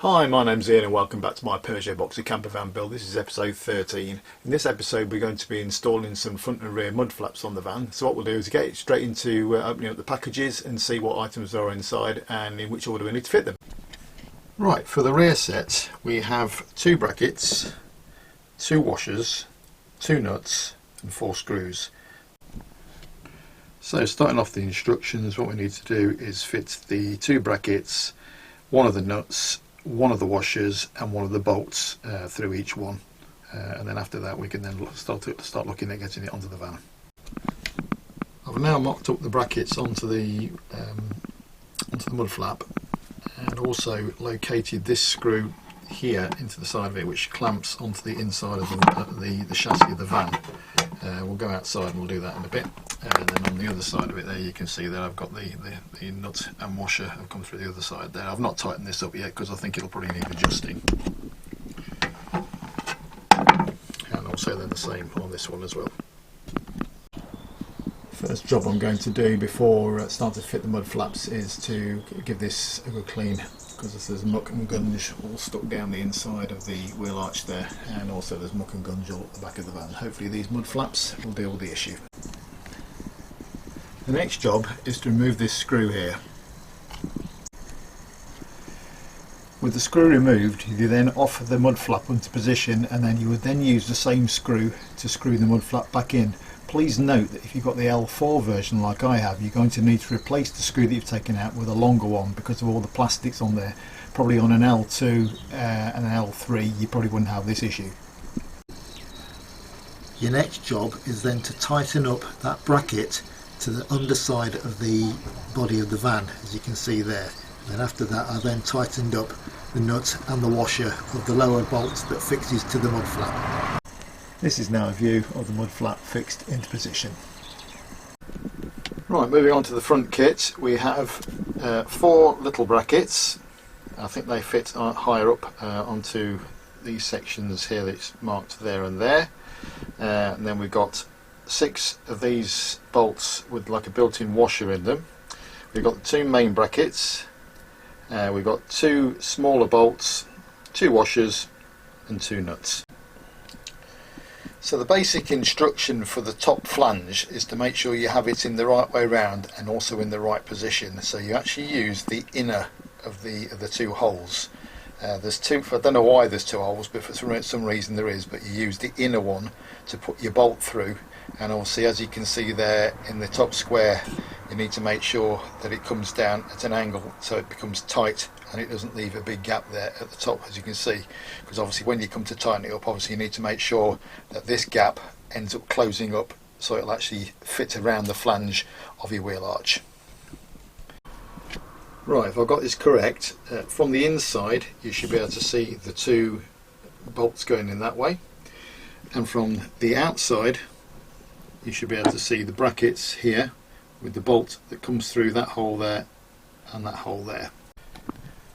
Hi, my name's Ian and welcome back to my Peugeot Boxer Campervan build. This is episode 13. In this episode we're going to be installing some front and rear mud flaps on the van. So what we'll do is get straight into opening up the packages and see what items are inside and in which order we need to fit them. Right, for the rear set we have 2 brackets, 2 washers, 2 nuts and 4 screws. So starting off the instructions, what we need to do is fit the 2 brackets, one of the nuts, one of the washers and one of the bolts through each one, and then after that we can then start looking at getting it onto the van. I've now mocked up the brackets onto the mud flap and also located this screw here into the side of it, which clamps onto the inside of the chassis of the van. We'll go outside and we'll do that in a bit. And then on the other side of it there you can see that I've got the nut and washer have come through the other side there. I've not tightened this up yet because I think it'll probably need adjusting. And also then the same on this one as well. First job I'm going to do before starting to fit the mud flaps is to give this a good clean, because there's muck and gunge all stuck down the inside of the wheel arch there, and also there's muck and gunge all at the back of the van. Hopefully these mud flaps will deal with the issue. The next job is to remove this screw here. With the screw removed, you then offer the mud flap into position, and then you would then use the same screw to screw the mud flap back in. Please note that if you've got the L4 version like I have, you're going to need to replace the screw that you've taken out with a longer one because of all the plastics on there. Probably on an L2 and an L3 you probably wouldn't have this issue. Your next job is then to tighten up that bracket to the underside of the body of the van, as you can see there. And then after that I then tightened up the nut and the washer of the lower bolts that fixes to the mud flap. This is now a view of the mud flap fixed into position. Right, moving on to the front kit, we have 4 little brackets. I think they fit higher up onto these sections here that's marked there and there. And then we've got 6 of these bolts with like a built-in washer in them. We've got the 2 main brackets, we've got 2 smaller bolts, 2 washers and 2 nuts. So the basic instruction for the top flange is to make sure you have it in the right way round and also in the right position. So you actually use the inner of the 2 holes. There's 2, I don't know why there's 2 holes, but for some reason there is, but you use the inner one to put your bolt through, and obviously as you can see there in the top square you need to make sure that it comes down at an angle so it becomes tight and it doesn't leave a big gap there at the top, as you can see, because obviously when you come to tighten it up, obviously you need to make sure that this gap ends up closing up so it'll actually fit around the flange of your wheel arch. Right, if I've got this correct, from the inside you should be able to see the 2 bolts going in that way, and from the outside you should be able to see the brackets here with the bolt that comes through that hole there and that hole there.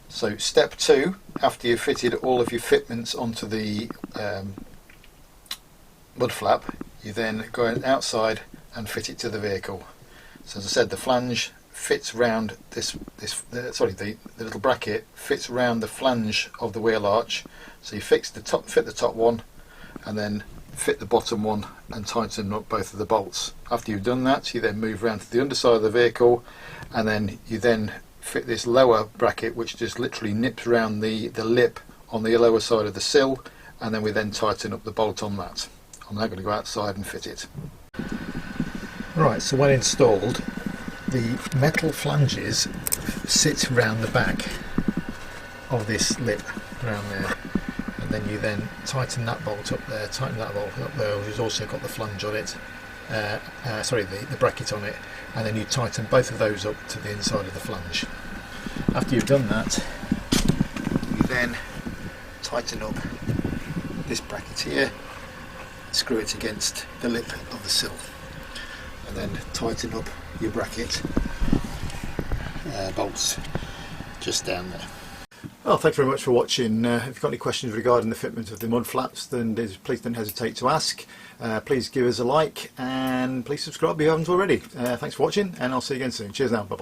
So step 2, after you've fitted all of your fitments onto the mud flap, you then go outside and fit it to the vehicle. So as I said, the flange fits round the little bracket fits round the flange of the wheel arch. So you fit the top one and then fit the bottom one and tighten up both of the bolts. After you've done that, you then move around to the underside of the vehicle, and then you then fit this lower bracket which just literally nips around the lip on the lower side of the sill, and then we then tighten up the bolt on that. I'm now going to go outside and fit it. Right, so when installed, the metal flanges sit around the back of this lip around there, and then you then tighten that bolt up there, tighten that bolt up there, which has also got the flange on it, the bracket on it, and then you tighten both of those up to the inside of the flange. After you've done that, you then tighten up this bracket here, screw it against the lip of the sill, and then tighten up your bracket bolts just down there. Well, thanks very much for watching. If you've got any questions regarding the fitment of the mud flaps, then please don't hesitate to ask. Please give us a like and please subscribe if you haven't already. Thanks for watching, and I'll see you again soon. Cheers now, bye bye.